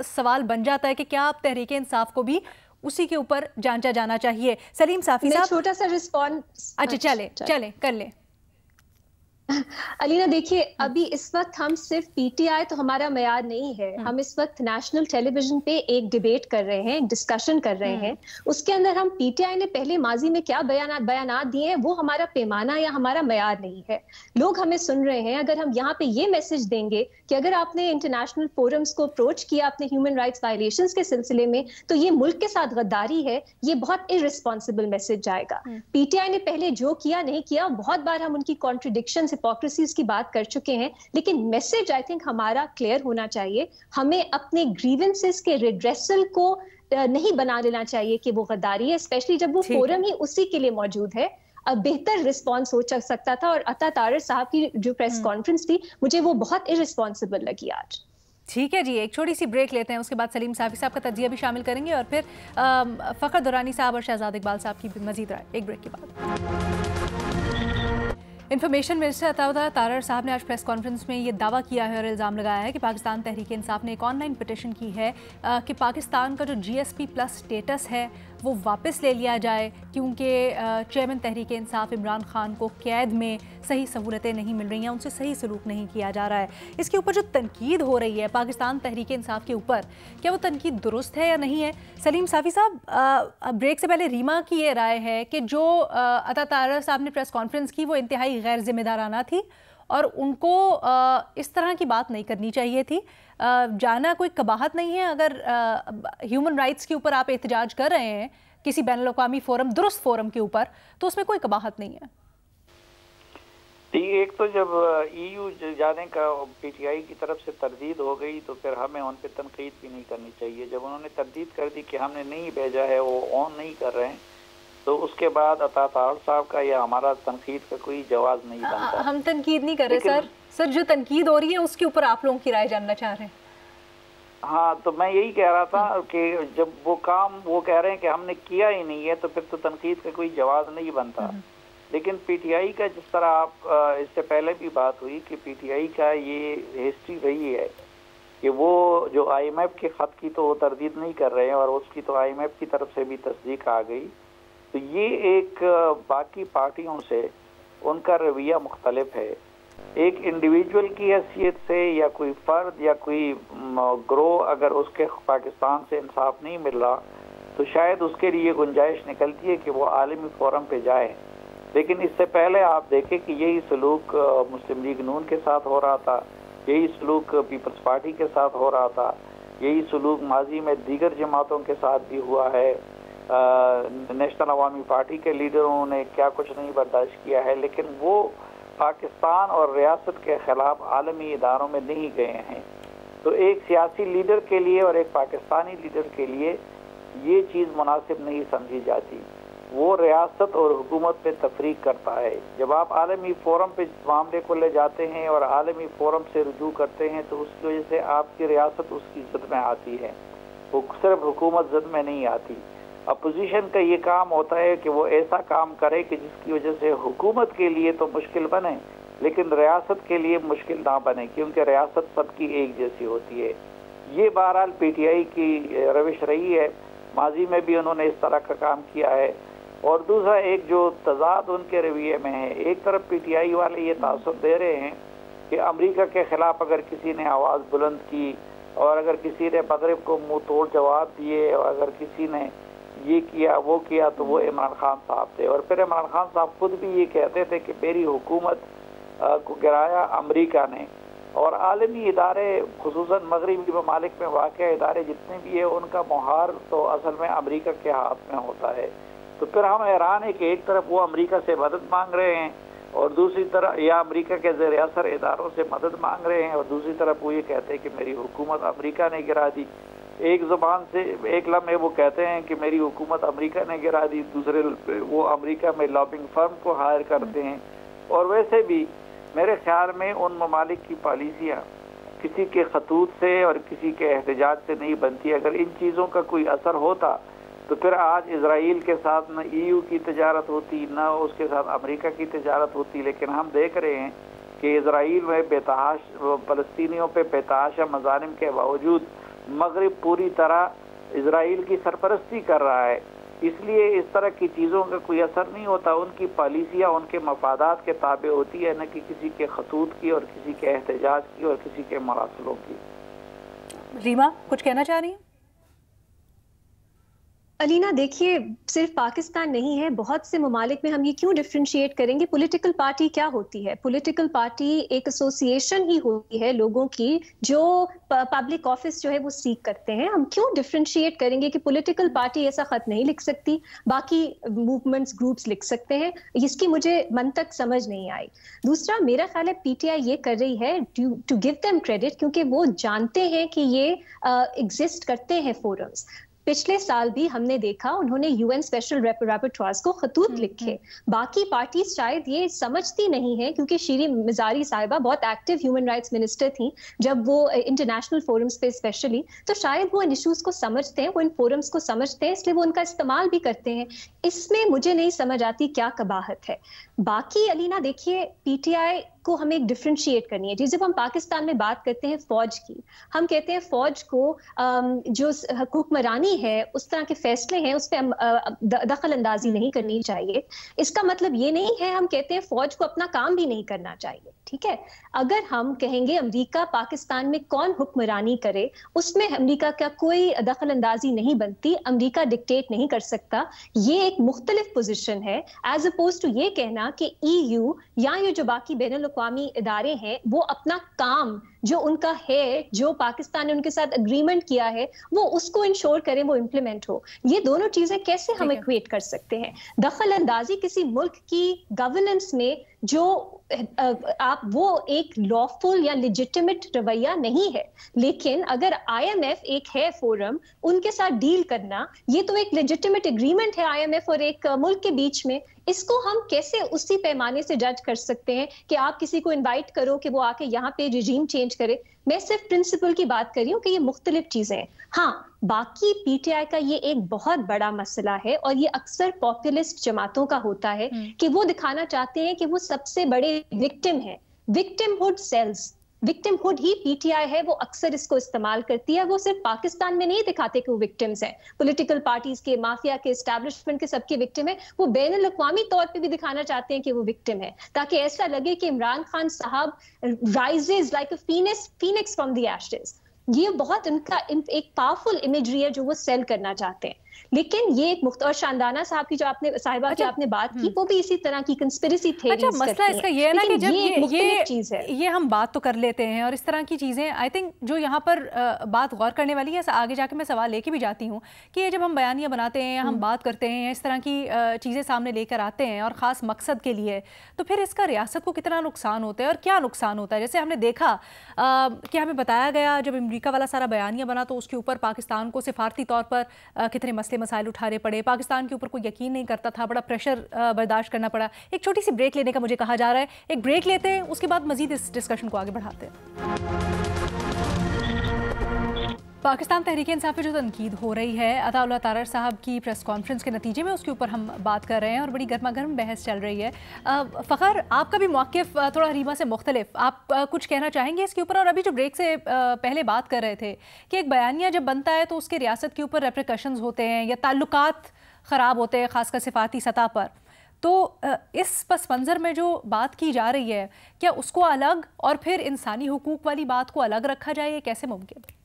सवाल बन जाता है कि क्या आप तहरीक इंसाफ को भी उसी के ऊपर जांचा जाना चाहिए। सलीम साफी साहब, छोटा सा रिस्पॉन्स। अच्छा चले कर ले। अलीना देखिए, अभी इस वक्त हम सिर्फ पीटीआई तो हमारा मयार नहीं है, हम इस वक्त नेशनल टेलीविजन पे एक डिबेट कर रहे हैं, एक डिस्कशन कर रहे हैं। उसके अंदर हम पीटीआई ने पहले माजी में क्या बयानात दिए हैं वो हमारा पैमाना या हमारा मयार नहीं है। लोग हमें सुन रहे हैं, अगर हम यहाँ पे ये मैसेज देंगे कि अगर आपने इंटरनेशनल फोरम्स को अप्रोच किया अपने ह्यूमन राइट्स वायलेशंस के सिलसिले में तो ये मुल्क के साथ गद्दारी है, ये बहुत इररिस्पॉन्सिबल मैसेज जाएगा। पीटीआई ने पहले जो किया नहीं किया, बहुत बार हम उनकी कॉन्ट्रडिक्शन हिपोक्रेसीज की बात कर चुके हैं, लेकिन मैसेज आई थिंक हमारा क्लियर होना चाहिए। हमें अपने ग्रीवेंसेस के रिड्रेसल को नहीं बना लेना चाहिए कि वो गद्दारी है, स्पेशली जब वो फोरम ही उसी के लिए मौजूद है। अब बेहतर रिस्पॉन्स हो सकता था, और अता तारर साहब की जो प्रेस कॉन्फ्रेंस थी मुझे वो बहुत इररिस्पॉन्सिबल लगी आज। ठीक है जी, एक छोटी सी ब्रेक लेते हैं, उसके बाद सलीम साफी साहब का तजिया भी शामिल करेंगे और फिर फ़खर दुरानी साहब और शहजाद इकबाल साहब की मजीद राय एक ब्रेक के बाद। इंफॉर्मेशन मिनिस्टर अताउल्लाह तारर साहब ने आज प्रेस कॉन्फ्रेंस में ये दावा किया है और इल्ज़ाम लगाया है कि पाकिस्तान तहरीक इंसाफ ने एक ऑनलाइन पिटिशन की है कि पाकिस्तान का जो GSP प्लस स्टेटस है वो वापस ले लिया जाए, क्योंकि चेयरमैन तहरीक इंसाफ इमरान खान को कैद में सही सहूलतें नहीं मिल रही हैं, उनसे सही सलूक नहीं किया जा रहा है। इसके ऊपर जो तनकीद हो रही है पाकिस्तान तहरीक इंसाफ के ऊपर, क्या वो तनकीद दुरुस्त है या नहीं है? सलीम साफी साहब, ब्रेक से पहले रीमा की ये राय है कि जो अता तारर साहब ने प्रेस कॉन्फ्रेंस की वो इंतहाई गैर जिम्मेदाराना थी और उनको इस तरह की बात नहीं करनी चाहिए थी। जाना कोई कबाहत नहीं है, अगर ह्यूमन राइट्स के ऊपर आप एहतजाज कर रहे हैं किसी बैनुल-अक़वामी फोरम, दुरुस्त फोरम के ऊपर, तो उसमें कोई कबाहत नहीं है। एक तो जब EU जाने का पीटीआई की तरफ से तरदीद हो गई तो फिर हमें उन पर तनकीद भी नहीं करनी चाहिए। जब उन्होंने तरदीद कर दी कि हमने नहीं भेजा है, वो ऑन नहीं कर रहे हैं, तो उसके बाद अता तारर साहब का या हमारा तनकीद का कोई जवाब नहीं बनता। हम तनकीद नहीं कर रहे सर, जो तनकीद हो रही है उसके ऊपर आप लोगों की राय जानना चाह रहे हैं। हाँ, तो मैं यही कह रहा था कि जब वो काम वो कह रहे हैं कि हमने किया ही नहीं है तो फिर तो तनकीद का कोई जवाब नहीं बनता। लेकिन पीटीआई का जिस तरह आप इससे पहले भी बात हुई कि पीटीआई का ये हिस्ट्री रही है कि वो जो IMF के ख़त की तो वो तरदीद नहीं कर रहे हैं और उसकी तो IMF की तरफ से भी तस्दीक आ गई, तो ये एक बाकी पार्टियों से उनका रवैया मुख्तलिफ है। एक इंडिविजुअल की हैसियत से या कोई फ़र्द या कोई ग्रोह अगर उसके पाकिस्तान से इंसाफ नहीं मिल रहा तो शायद उसके लिए गुंजाइश निकलती है कि वो आलमी फोरम पे जाए। लेकिन इससे पहले आप देखें कि यही सलूक मुस्लिम लीग नून के साथ हो रहा था, यही सलूक पीपल्स पार्टी के साथ हो रहा था, यही सलूक माजी में दीगर जमातों के साथ भी हुआ है। नेशनल अवामी पार्टी के लीडरों ने क्या कुछ नहीं बर्दाश्त किया है, लेकिन वो पाकिस्तान और रियासत के खिलाफ आलमी इदारों में नहीं गए हैं। तो एक सियासी लीडर के लिए और एक पाकिस्तानी लीडर के लिए ये चीज़ मुनासिब नहीं समझी जाती। वो रियासत और हुकूमत पे तफरीक करता है। जब आप आलमी फोरम पे मामले को ले जाते हैं और आलमी फोरम से रुजू करते हैं तो उसकी वजह से आपकी रियासत उसकी ज़द में आती है, वो सिर्फ हुकूमत ज़द में नहीं आती। अपोजिशन का ये काम होता है कि वो ऐसा काम करे कि जिसकी वजह से हुकूमत के लिए तो मुश्किल बने लेकिन रियासत के लिए मुश्किल ना बने, क्योंकि रियासत सबकी एक जैसी होती है। ये बहरहाल पीटीआई की रविश रही है, माजी में भी उन्होंने इस तरह का काम किया है। और दूसरा एक जो तजाद उनके रवैये में है, एक तरफ पीटीआई वाले ये तासुर दे रहे हैं कि अमेरिका के खिलाफ अगर किसी ने आवाज़ बुलंद की और अगर किसी ने मगरिब को मुंह तोड़ जवाब दिए और अगर किसी ने ये किया वो किया तो वो इमरान खान साहब थे। और फिर इमरान खान साहब खुद भी ये कहते थे कि मेरी हुकूमत को गिराया अमेरिका ने। और आलमी इदारे खुसूसन मगरबी ममालिक में वाक़या इदारे जितने भी है उनका मुहार तो असल में अमेरिका के हाथ में होता है। तो फिर हम हैरान है कि एक तरफ वो अमेरिका से मदद मांग रहे हैं और दूसरी तरफ या अमेरिका के ज़ेर असर इदारों से मदद मांग रहे हैं और दूसरी तरफ वो ये कहते हैं कि मेरी हुकूमत अमेरिका ने गिरा दी। एक ज़बान से एक लम्हे वो कहते हैं कि मेरी हुकूमत अमेरिका ने गिरा दी, दूसरे वो अमेरिका में लॉबिंग फर्म को हायर करते हैं। और वैसे भी मेरे ख्याल में उन ममालिक की पॉलिसियाँ किसी के खतूत से और किसी के एहतजाज से नहीं बनती। अगर इन चीज़ों का कोई असर होता तो फिर आज इजराइल के साथ न EU की तजारत होती न उसके साथ अमेरिका की तजारत होती। लेकिन हम देख रहे हैं कि इजराइल में बेतहाश फ़लस्तीनियों पे बेतहाशा मज़ालिम के बावजूद मगरिब पूरी तरह इजराइल की सरपरस्ती कर रहा है। اس لیے اس طرح کی چیزوں کا کوئی اثر نہیں ہوتا. ان کی پالیسیاں ان کے مفادات کے تابع ہوتی ہے، نہ کہ کسی کے خطوط کی اور کسی کے احتجاج کی اور کسی کے مراسلوں کی. ریما کچھ کہنا چاہ رہی ہیں؟ علینا دیکھیے، صرف پاکستان نہیں ہے، بہت سے ممالک میں ہم یہ کیوں ڈفرینشیٹ کریں گے؟ پولیٹیکل پارٹی کیا ہوتی ہے؟ پولیٹیکل پارٹی ایک ایسوسیشن ہی ہوتی ہے لوگوں کی جو پبلک آفس جو ہے وہ سیک کرتے ہیں. ہم کیوں ڈفرینشیٹ کریں گے کہ پولیٹیکل پارٹی ایسا خط نہیں لکھ سکتی، باقی موومنٹس گروپس لکھ سکتے ہیں؟ اس کی مجھے منطق سمجھ نہیں آئی. دوسرا، میرا خیال ہے پی ٹی آئی یہ کر رہی ہے ٹو گیو دیم کریڈٹ، کیونکہ وہ جانتے ہیں کہ یہ ایگزسٹ کرتے ہیں فورمز. پچھلے سال بھی ہم نے دیکھا انہوں نے UN اسپیشل ریپورٹرز کو خطوط لکھے. باقی پارٹیز شاید یہ سمجھتی نہیں ہیں، کیونکہ شیریں مزاری صاحبہ بہت ایکٹیو ہیومن رائٹس منسٹر تھیں جب وہ انٹرنیشنل فورمز پہ اسپیشلی، تو شاید وہ ان ایشوز کو سمجھتے ہیں، وہ ان فورمز کو سمجھتے ہیں، اس لیے وہ ان کا استعمال بھی کرتے ہیں. اس میں مجھے نہیں سمجھ آتی کیا قباحت ہے. باقی علینا دیکھیے، پی ٹی آئی کو ہمیں ایک ڈفرینشیٹ کرنی ہے. جب ہم پاکستان میں بات کرتے ہیں فوج کی، ہم کہتے ہیں فوج کو جو حکمرانی ہے، اس طرح کے فیصلے ہیں، اس پہ دخل اندازی نہیں کرنی چاہیے. اس کا مطلب یہ نہیں ہے ہم کہتے ہیں فوج کو اپنا کام بھی نہیں کرنا چاہیے. ٹھیک ہے، اگر ہم کہیں گے امریکہ پاکستان میں کون حکمرانی کرے، اس میں امریکہ کا کوئی دخل اندازی نہیں بنتی، امریکہ ڈکٹیٹ نہیں کر سکتا. یہ ایک مختلف پوزیشن ہے ایز اپوز ٹو یہ کہنا کہ EU یا یہ جو باقی بین الاقوامی ادارے ہیں وہ اپنا کام جو ان کا ہے، جو پاکستان نے ان کے ساتھ اگریمنٹ کیا ہے، وہ اس کو انشور کریں، وہ امپلیمنٹ ہو. یہ دونوں چیزیں کیسے ہم ایکویٹ کر سکتے ہیں؟ دخل اندازی کسی ملک کی گورننس میں جو آپ وہ ایک لافل یا لیجٹیمیٹ رویہ نہیں ہے. لیکن اگر IMF ایک ہے فورم، ان کے ساتھ ڈیل کرنا، یہ تو ایک لیجٹیمیٹ اگریمنٹ ہے IMF اور ایک ملک کے بیچ میں. اس کو ہم کیسے اسی پیمانے سے جج کر سکتے ہیں کہ آپ کسی کو انوائٹ کرو کہ وہ آ کے یہاں پہ رجیم چینج کرے؟ میں صرف پرنسپل کی بات کر رہی ہوں کہ یہ مختلف چیزیں ہیں. ہاں، باقی پی ٹی آئی کا یہ ایک بہت بڑا مسئلہ ہے، اور یہ اکثر پاپولسٹ جماعتوں کا ہوتا ہے کہ وہ دکھانا چاہتے ہیں کہ وہ سب سے بڑے وکٹم ہیں. Victimhood cells, victimhood ہی پی ٹی آئی ہے، وہ اکثر اس کو استعمال کرتی ہے. وہ صرف پاکستان میں نہیں دکھاتے کہ وہ وکٹمز ہیں، پولیٹیکل پارٹیز کے، مافیا کے، اسٹیبلشمنٹ کے، سب کے وکٹم ہیں. وہ بین الاقوامی طور پہ بھی دکھانا چاہتے ہیں کہ وہ وکٹم ہے، تاکہ ایسا لگے کہ عمران خان صاحب rises like a phoenix from the ashes. یہ بہت ان کا ایک پاورفل امیجری ہے جو وہ سیل کرنا چاہتے ہیں. لیکن یہ ایک اور شاندانہ صاحب کی جو آپ نے صاحبہ کی آپ نے بات کی، وہ بھی اسی طرح کی کنسپریسی تھیوریز کرتی ہیں. مسئلہ اس کا یہ ہے نا کہ جب یہ ہم بات تو کر لیتے ہیں اور اس طرح کی چیزیں، آئی تھنک جو یہاں پر بات غور کرنے والی ہے، آگے جا کے میں سوال لے کے بھی جاتی ہوں کہ یہ جب ہم بیانیہ بناتے ہیں، ہم بات کرتے ہیں، اس طرح کی چیزیں سامنے لے کر آتے ہیں اور خاص مقصد کے لیے، تو پھر اس کا ریاست کو کتنا نقصان ہوتا ہے اور کیا نقصان ہوتا ہے؟ جیسے ہم نے دیکھا کہ ہمیں بتایا گیا جب امریکہ والا سارا بیانیہ بنا تو اس کے اوپر پاکستان کو سفارتی طور پر کتنے مسئلے مسائل اٹھانے پڑے، پاکستان کے اوپر کوئی یقین نہیں کرتا تھا، بڑا پریشر برداشت کرنا پڑا. ایک چھوٹی سی بریک لینے کا مجھے کہا جا رہا ہے، ایک بریک لیتے ہیں، اس کے بعد مزید اس ڈسکشن کو آگے بڑھاتے ہیں. پاکستان تحریک انصاف پہ جو تنقید ہو رہی ہے عطا اللہ تارڑ صاحب کی پریس کانفرنس کے نتیجے میں، اس کے اوپر ہم بات کر رہے ہیں اور بڑی گرما گرم بحث چل رہی ہے. فخر، آپ کا بھی موقف تھوڑا ریما سے مختلف، آپ کچھ کہنا چاہیں گے اس کے اوپر؟ اور ابھی جو بریک سے پہلے بات کر رہے تھے کہ ایک بیانیہ جب بنتا ہے تو اس کے ریاست کے اوپر ریپریکشنز ہوتے ہیں یا تعلقات خراب ہوتے ہیں، خاص کر سفارتی سطح پر، تو اس پس منظر میں جو بات کی جا رہی ہے، کیا اس کو الگ اور پھر انسانی حقوق والی بات کو الگ رکھا جائے؟ یہ کیسے ممکن ہے؟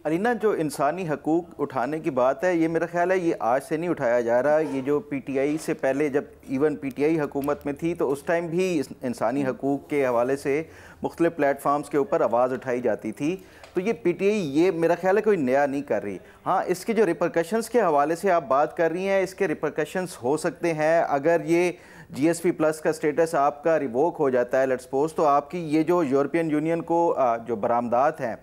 علینا، جو انسانی حقوق اٹھانے کی بات ہے، یہ میرا خیال ہے یہ آج سے نہیں اٹھایا جا رہا. یہ جو پی ٹی آئی سے پہلے، جب ایون پی ٹی آئی حکومت میں تھی تو اس ٹائم بھی انسانی حقوق کے حوالے سے مختلف پلیٹ فارمز کے اوپر آواز اٹھائی جاتی تھی. تو یہ پی ٹی آئی یہ میرا خیال ہے کوئی نیا نہیں کر رہی. ہاں، اس کے جو ریپرکشنز کے حوالے سے آپ بات کر رہی ہیں، اس کے ریپرکشنز ہو سکتے ہیں اگر یہ GSP+ کا سٹیٹس آپ کا ریووک ہو جاتا ہے، لیٹس سپوز، تو آپ کی یہ جو یورپین یونین کو جو برآمدات ہیں،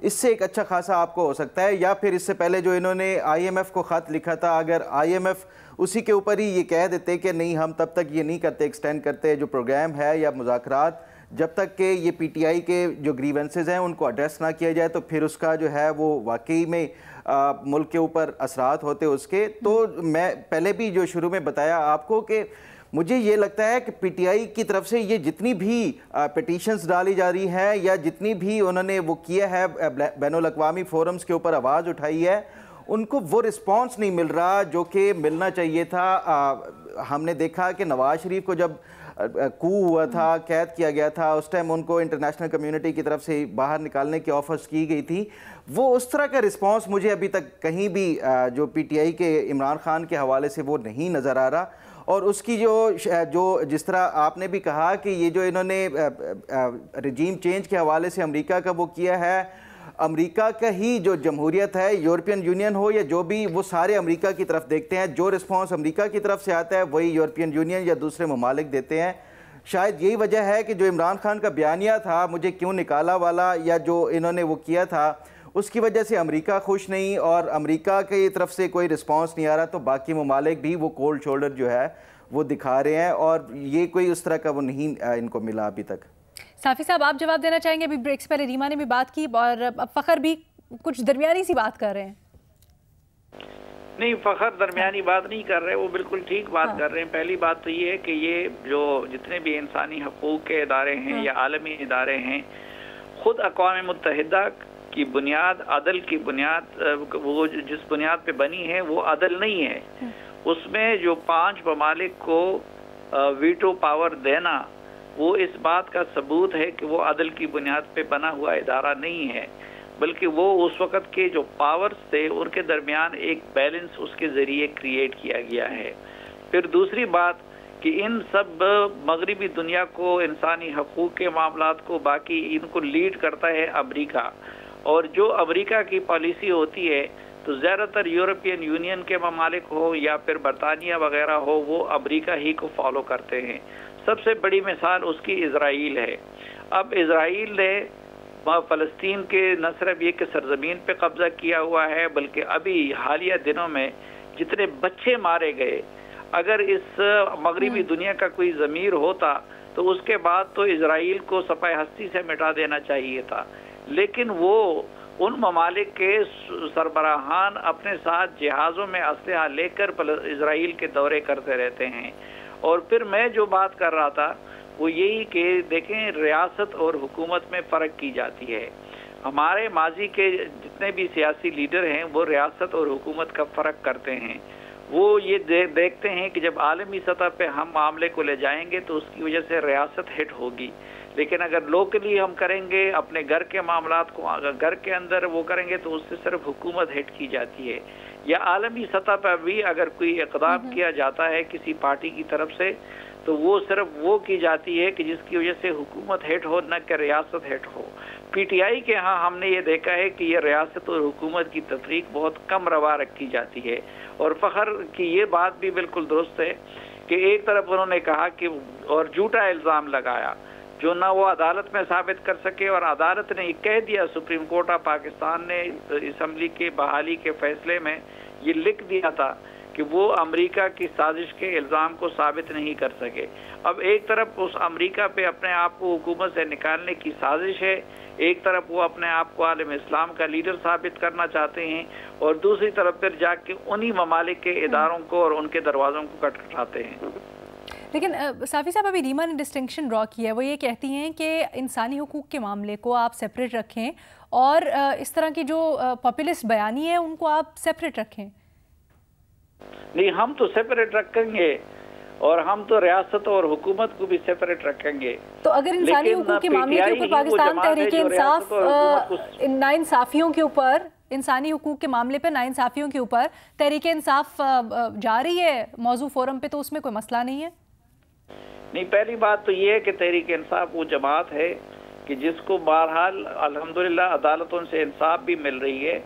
اس سے ایک اچھا خاصا آپ کو ہو سکتا ہے. یا پھر اس سے پہلے جو انہوں نے IMF کو خط لکھا تھا، اگر IMF اسی کے اوپر ہی یہ کہہ دیتے کہ نہیں، ہم تب تک یہ نہیں کرتے، ایکسٹینڈ کرتے جو پروگرام ہے یا مذاکرات، جب تک کہ یہ پی ٹی آئی کے جو گریونسز ہیں ان کو ایڈریس نہ کیا جائے، تو پھر اس کا جو ہے وہ واقعی میں ملک کے اوپر اثرات ہوتے اس کے. تو میں پہلے بھی جو شروع میں بتایا آپ کو کہ مجھے یہ لگتا ہے کہ پی ٹی آئی کی طرف سے یہ جتنی بھی پٹیشنز ڈالی جا رہی ہیں یا جتنی بھی انہوں نے وہ کیا ہے بین الاقوامی فورمز کے اوپر آواز اٹھائی ہے، उनको वो रिस्पांस नहीं मिल रहा जो कि मिलना चाहिए था। हमने देखा कि नवाज शरीफ को जब कू हुआ था, कैद किया गया था, उस टाइम उनको इंटरनेशनल कम्युनिटी की तरफ से बाहर निकालने की ऑफर्स की गई थी। वो उस तरह का रिस्पांस मुझे अभी तक कहीं भी जो पीटीआई के इमरान खान के हवाले से वो नहीं नज़र आ रहा। और उसकी जो जिस तरह आपने भी कहा कि ये जो इन्होंने रजीम चेंज के हवाले से अमेरिका का वो किया है, अमेरिका का ही जो जमहूरियत है, यूरोपियन यूनियन हो या जो भी, वो सारे अमेरिका की तरफ देखते हैं। जो रिस्पांस अमेरिका की तरफ से आता है वही यूरोपियन यूनियन या दूसरे ममालिक देते हैं। शायद यही वजह है कि जो इमरान खान का बयानिया था मुझे क्यों निकाला वाला, या जो इन्होंने वो किया था, उसकी वजह से अमेरिका खुश नहीं और अमेरिका की तरफ से कोई रिस्पांस नहीं आ रहा, तो बाकी ममालिक भी वो कोल्ड शोल्डर जो है वो दिखा रहे हैं, और ये कोई उस तरह का वो नहीं इनको मिला अभी तक। साफ़ी साहब, आप जवाब देना चाहेंगे? अभी ब्रेक से पहले रीमा ने भी बात की और अब फ़खर भी कुछ दरमियानी सी बात कर रहे हैं। नहीं, फ़खर दरमियानी बात नहीं कर रहे, वो बिल्कुल ठीक बात कर रहे हैं। पहली बात तो ये है कि ये जो जितने भी इंसानी हकूक़ के इदारे हैं या आलमी इदारे हैं, ख़ुद अक़वाम मुत्तहिदा की बुनियाद, अदल की बुनियाद, वो जिस बुनियाद पे बनी है वो अदल नहीं है। उसमें जो 5 ममालिक को वीटो पावर देना, वो इस बात का सबूत है कि वो अदल की बुनियाद पे बना हुआ इदारा नहीं है, बल्कि वो उस वक़्त के जो पावर्स थे उनके दरमियान एक बैलेंस उसके ज़रिए क्रिएट किया गया है। फिर दूसरी बात कि इन सब मगरबी दुनिया को, इंसानी हकूक़ के मामलात को, बाकी इनको लीड करता है अमेरिका, और जो अमेरिका की पॉलिसी होती है तो ज़्यादातर यूरोपियन यूनियन के ममालिक हो या फिर बरतानिया वगैरह हो, वो अमेरिका ही को फॉलो करते हैं। सबसे बड़ी मिसाल उसकी इज़राइल है। अब इज़राइल ने फ़लस्तीन के न सिर्फ ये कि सरज़मीन पे कब्ज़ा किया हुआ है, बल्कि अभी हालिया दिनों में जितने बच्चे मारे गए, अगर इस मगरिबी दुनिया का कोई ज़मीर होता तो उसके बाद तो इज़राइल को सफ़ाए हस्ती से मिटा देना चाहिए था। लेकिन वो उन ममालिक के सरबराहान अपने साथ जहाज़ों में असलहा लेकर इज़राइल के दौरे करते रहते हैं। और फिर मैं जो बात कर रहा था वो यही कि देखें, रियासत और हुकूमत में फ़र्क की जाती है। हमारे माजी के जितने भी सियासी लीडर हैं वो रियासत और हुकूमत का फ़र्क करते हैं। वो ये देखते हैं कि जब आलमी सतह पे हम मामले को ले जाएंगे तो उसकी वजह से रियासत हिट होगी, लेकिन अगर लोकली हम करेंगे, अपने घर के मामलात को अगर घर के अंदर वो करेंगे तो उससे सिर्फ हुकूमत हिट की जाती है। या आलमी सतह पर भी अगर कोई इक़दाम किया जाता है किसी पार्टी की तरफ से तो वो सिर्फ वो की जाती है कि जिसकी वजह से हुकूमत हिट हो, न कि रियासत हिट हो। पीटीआई के यहाँ हमने ये देखा है कि ये रियासत और हुकूमत की तफरीक बहुत कम रवा रखी जाती है। और फ़खर की ये बात भी बिल्कुल दुरुस्त है कि एक तरफ उन्होंने कहा कि और झूठा इल्ज़ाम लगाया जो ना वो अदालत में साबित कर सके, और अदालत ने कह दिया, सुप्रीम कोर्ट ऑफ पाकिस्तान ने असम्बली के बहाली के फैसले में ये लिख दिया था कि वो अमेरिका की साजिश के इल्ज़ाम को साबित नहीं कर सके। अब एक तरफ उस अमेरिका पे अपने आप को हुकूमत से निकालने की साजिश है, एक तरफ वो अपने आप को आलम इस्लाम का लीडर साबित करना चाहते हैं, और दूसरी तरफ फिर जाके उन्हीं ममालिक के इदारों को और उनके दरवाज़ों को खटखटाते हैं। लेकिन साफ़ी साहब, अभी रीमा ने डिस्टिंक्शन ड्रॉ किया है, वो ये कहती हैं कि इंसानी हुकूक के मामले को आप सेपरेट रखें और इस तरह की जो पॉपुलिस्ट बयानी है उनको आप सेपरेट रखें। नहीं, हम तो सेपरेट रखेंगे और हम तो रियासत और हुकूमत को भी सेपरेट रखेंगे। तो अगर इंसानी हुकूक के मामले के ऊपर पाकिस्तान तहरीक इंसाफ नाइंसाफियों के ऊपर, इंसानी हुकूक के मामले पर नाइंसाफियों के ऊपर तहरीक इंसाफ जा रही है मौजू फोरम पे, तो उसमें कोई मसला नहीं है? नहीं, पहली बात तो ये है कि तहरीक इंसाफ वो जमात है कि जिसको बहरहाल अल्हम्दुलिल्लाह अदालतों से इंसाफ भी मिल रही है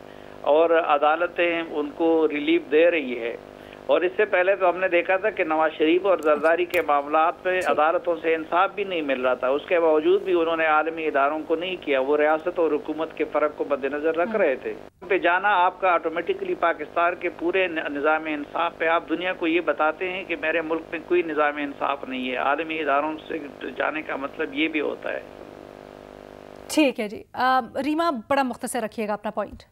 और अदालतें उनको रिलीफ दे रही है। और इससे पहले तो हमने देखा था कि नवाज शरीफ और जरदारी के मामलात में अदालतों से इंसाफ भी नहीं मिल रहा था, उसके बावजूद भी उन्होंने आलमी इदारों को नहीं किया, वो रियासत और हुकूमत के फ़र्क को मद्देनजर रख रहे थे। पे जाना आपका ऑटोमेटिकली पाकिस्तान के पूरे निज़ाम इंसाफ पे आप दुनिया को ये बताते हैं कि मेरे मुल्क में कोई निज़ाम इंसाफ नहीं है। आलमी इदारों से जाने का मतलब ये भी होता है। ठीक है जी। रीमा, बड़ा मुख्तसर रखिएगा अपना पॉइंट।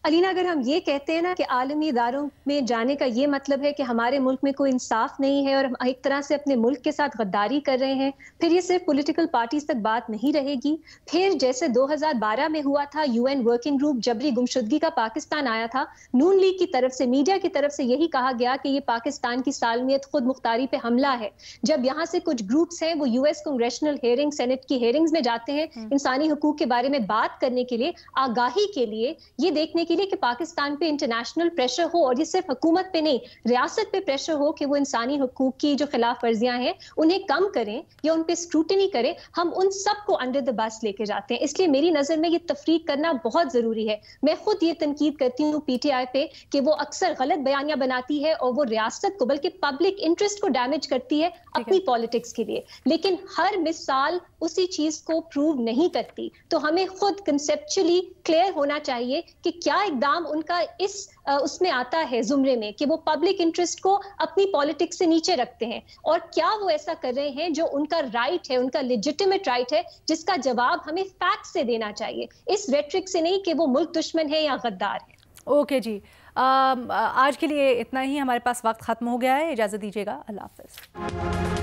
अलीना, अगर हम ये कहते हैं ना कि आलमी इदारों में जाने का ये मतलब है कि हमारे मुल्क में कोई इंसाफ नहीं है और हम एक तरह से अपने मुल्क के साथ गद्दारी कर रहे हैं, फिर ये सिर्फ पॉलिटिकल पार्टीज तक बात नहीं रहेगी। फिर जैसे 2012 में हुआ था, यूएन वर्किंग ग्रुप जबरी गुमशुदगी का पाकिस्तान आया था, नून लीग की तरफ से, मीडिया की तरफ से यही कहा गया कि ये पाकिस्तान की सालमियत, खुद मुख्तारी पे हमला है। जब यहाँ से कुछ ग्रुप्स हैं वो यूएस कांग्रेशनल हेयरिंग, सेनेट की हेयरिंग्स में जाते हैं इंसानी हुकूक के बारे में बात करने के लिए, आगाही के लिए, ये देखने के लिए कि पाकिस्तान पे इंटरनेशनल प्रेशर हो, और ये सिर्फ हुकूमत पे नहीं, रियासत पे प्रेशर हो कि वो इंसानी हुकूक की जो खिलाफ वर्जियां हैं उन्हें कम करें या उन पे स्क्रूटनी करें, हम उन सबको अंडर द बस लेके जाते हैं। इसलिए मेरी नजर में ये तफरीक करना बहुत जरूरी है। मैं खुद ये तनकीद करती हूँ पीटीआई पे कि वो अक्सर गलत बयानियां बनाती है और वो रियासत को, बल्कि पब्लिक इंटरेस्ट को डैमेज करती है अपनी पॉलिटिक्स के लिए, लेकिन हर मिसाल उसी चीज को प्रूव नहीं करती। तो हमें खुद कंसेप्चुअली क्लियर होना चाहिए कि क्या इकदाम उनका इस उसमें आता है जुमरे में कि वो पब्लिक इंटरेस्ट को अपनी पॉलिटिक्स से नीचे रखते हैं, और क्या वो ऐसा कर रहे हैं जो उनका राइट है, उनका लेजिटिमेट राइट है, जिसका जवाब हमें फैक्ट से देना चाहिए, इस रेट्रिक से नहीं कि वो मुल्क दुश्मन है या गद्दार है। ओके जी, आज के लिए इतना ही, हमारे पास वक्त खत्म हो गया है, इजाज़त दीजिएगा, अल्लाह हाफ़िज़।